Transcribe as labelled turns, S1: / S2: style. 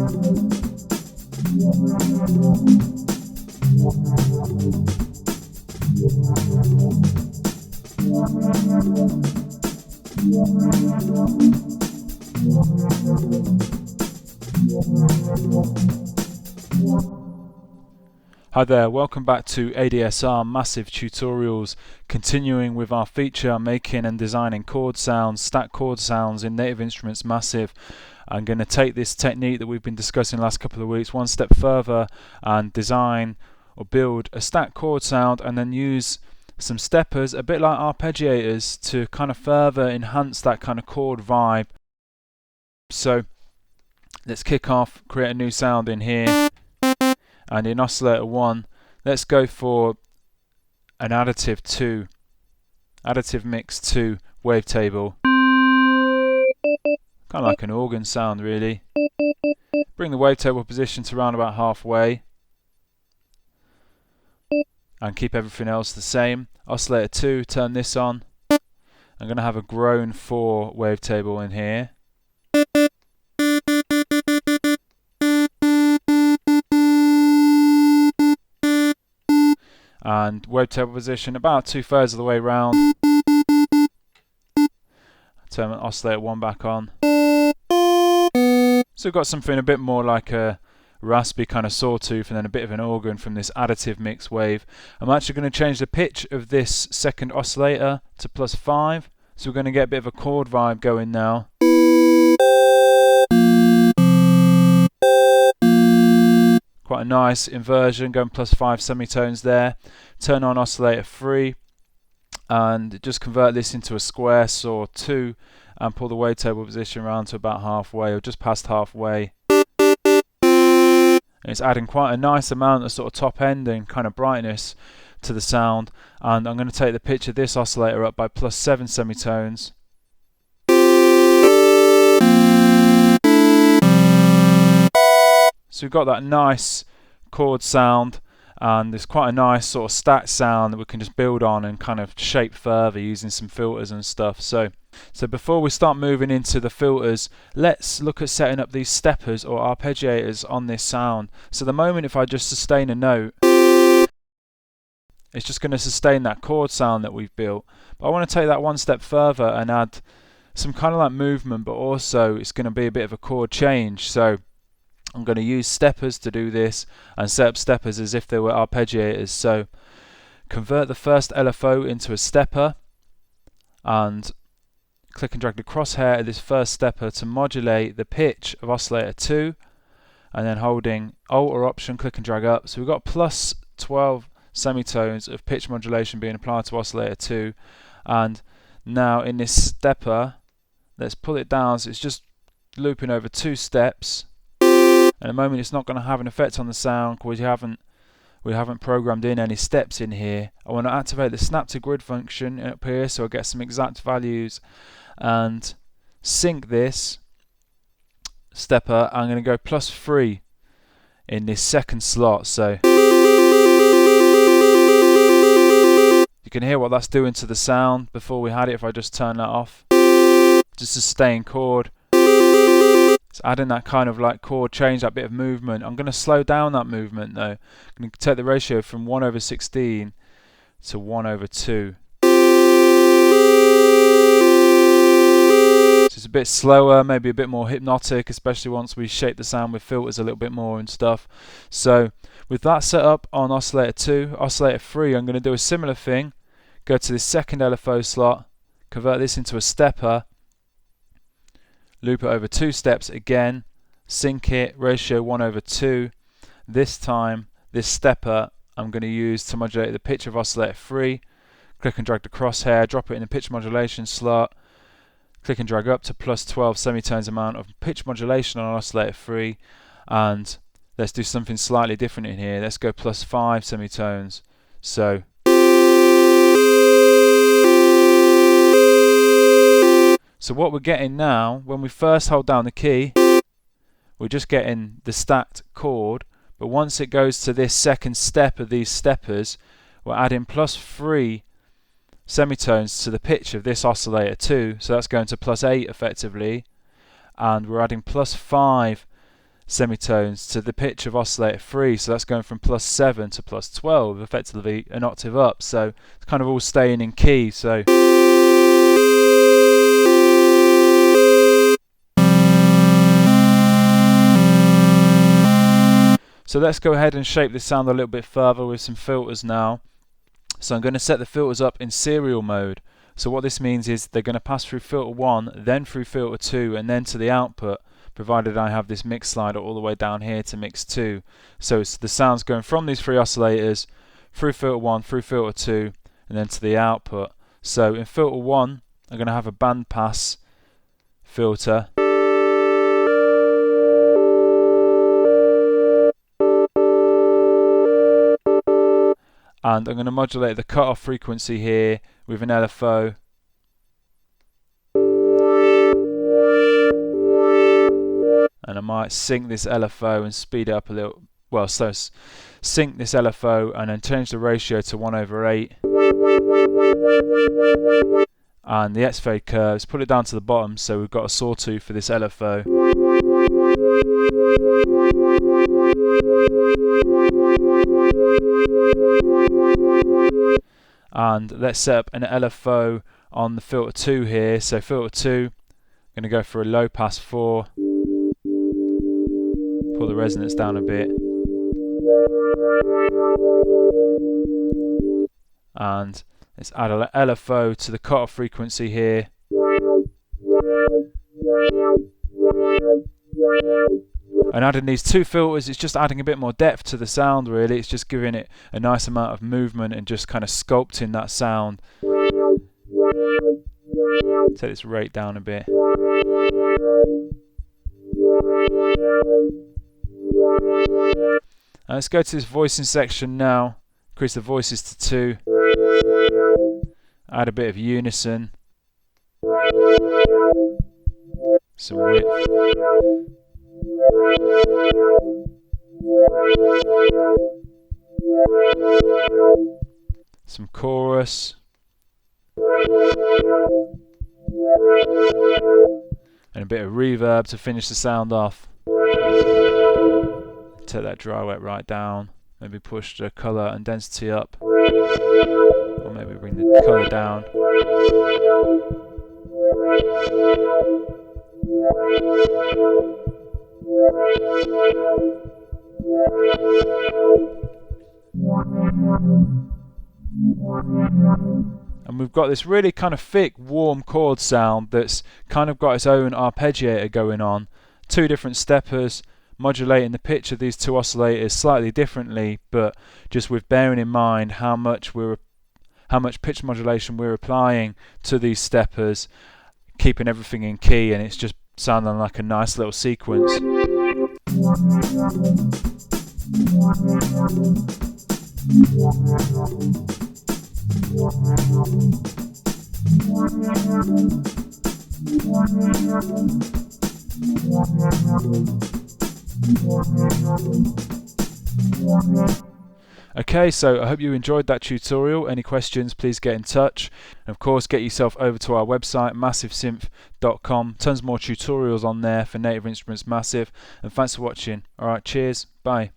S1: Hi there, welcome back to ADSR Massive Tutorials, continuing with our feature making and designing chord sounds, stacked chord sounds in Native Instruments Massive. I'm going to take this technique that we've been discussing the last couple of weeks one step further and design or build a stacked chord sound and then use some steppers, a bit like arpeggiators, to kind of further enhance that kind of chord vibe. So let's kick off, create a new sound in here. And in oscillator 1, let's go for an additive mix 2 wavetable. Kind of like an organ sound really. Bring the wavetable position to around about halfway. And keep everything else the same. Oscillator 2, turn this on. I'm going to have a groan 4 wavetable in here. And wavetable position about 2/3 of the way round. Turn oscillator 1 back on. So we've got something a bit more like a raspy kind of sawtooth and then a bit of an organ from this additive mix wave. I'm actually going to change the pitch of this second oscillator to +5. So we're going to get a bit of a chord vibe going now. Quite a nice inversion, going +5 semitones there. Turn on oscillator 3 and just convert this into a square saw 2 and pull the wavetable position around to about halfway or just past halfway. And it's adding quite a nice amount of sort of top end and kind of brightness to the sound. And I'm going to take the pitch of this oscillator up by +7 semitones. So we've got that nice chord sound and there's quite a nice sort of stacked sound that we can just build on and kind of shape further using some filters and stuff. So before we start moving into the filters, let's look at setting up these steppers or arpeggiators on this sound. So the moment if I just sustain a note, it's just going to sustain that chord sound that we've built. But I want to take that one step further and add some kind of like movement, but also it's going to be a bit of a chord change. So I'm going to use steppers to do this and set up steppers as if they were arpeggiators. So convert the first LFO into a stepper and click and drag the crosshair of this first stepper to modulate the pitch of oscillator 2 and then holding Alt or Option click and drag up. So we've got +12 semitones of pitch modulation being applied to oscillator 2, and now in this stepper let's pull it down so it's just looping over 2 steps. At the moment it's not going to have an effect on the sound because we haven't programmed in any steps in here. I want to activate the snap to grid function up here so I get some exact values and sync this stepper. I'm going to go +3 in this second slot, so you can hear what that's doing to the sound before we had it. If I just turn that off, just a staying chord. It's adding that kind of like chord change, that bit of movement. I'm going to slow down that movement though. I'm going to take the ratio from 1/16 to 1/2. So it's a bit slower, maybe a bit more hypnotic, especially once we shape the sound with filters a little bit more and stuff. So with that set up on oscillator 2, oscillator 3, I'm going to do a similar thing. Go to this second LFO slot, convert this into a stepper, loop it over 2 steps again, sync it, ratio 1/2. This time, this stepper I'm going to use to modulate the pitch of oscillator 3. Click and drag the crosshair, drop it in the pitch modulation slot, click and drag up to +12 semitones amount of pitch modulation on oscillator 3, and let's do something slightly different in here. Let's go +5 semitones. So what we're getting now, when we first hold down the key, we're just getting the stacked chord, but once it goes to this second step of these steppers, we're adding +3 semitones to the pitch of this oscillator 2, so that's going to +8 effectively, and we're adding +5 semitones to the pitch of oscillator 3, so that's going from +7 to +12, effectively an octave up, so it's kind of all staying in key. So let's go ahead and shape this sound a little bit further with some filters now. So I'm going to set the filters up in serial mode. So what this means is they're going to pass through filter 1, then through filter 2, and then to the output, provided I have this mix slider all the way down here to mix 2. So it's the sound's going from these 3 oscillators through filter 1, through filter 2, and then to the output. So in filter 1, I'm going to have a bandpass filter. And I'm going to modulate the cutoff frequency here with an LFO. And I might sync this LFO and speed it up a little. Well, so sync this LFO and then change the ratio to 1/8. And the X fade curves, put it down to the bottom so we've got a sawtooth for this LFO. And let's set up an LFO on the filter 2 here. So filter 2, I'm going to go for a low pass 4, pull the resonance down a bit, and let's add an LFO to the cutoff frequency here. And adding these 2 filters, it's just adding a bit more depth to the sound really. It's just giving it a nice amount of movement and just kind of sculpting that sound. Take this rate down a bit. And let's go to this voicing section now. Increase the voices to 2. Add a bit of unison. Some width. Some chorus. And a bit of reverb to finish the sound off. Take that dry wet right down. Maybe push the colour and density up. Or maybe bring the colour down. And we've got this really kind of thick, warm chord sound that's kind of got its own arpeggiator going on. 2 different steppers, modulating the pitch of these 2 oscillators slightly differently, but just with bearing in mind how much pitch modulation we're applying to these steppers, keeping everything in key, and it's just sounding like a nice little sequence. Okay, so I hope you enjoyed that tutorial. Any questions, please get in touch. And of course, get yourself over to our website, massivesynth.com. Tons more tutorials on there for Native Instruments Massive. And thanks for watching. Alright, cheers. Bye.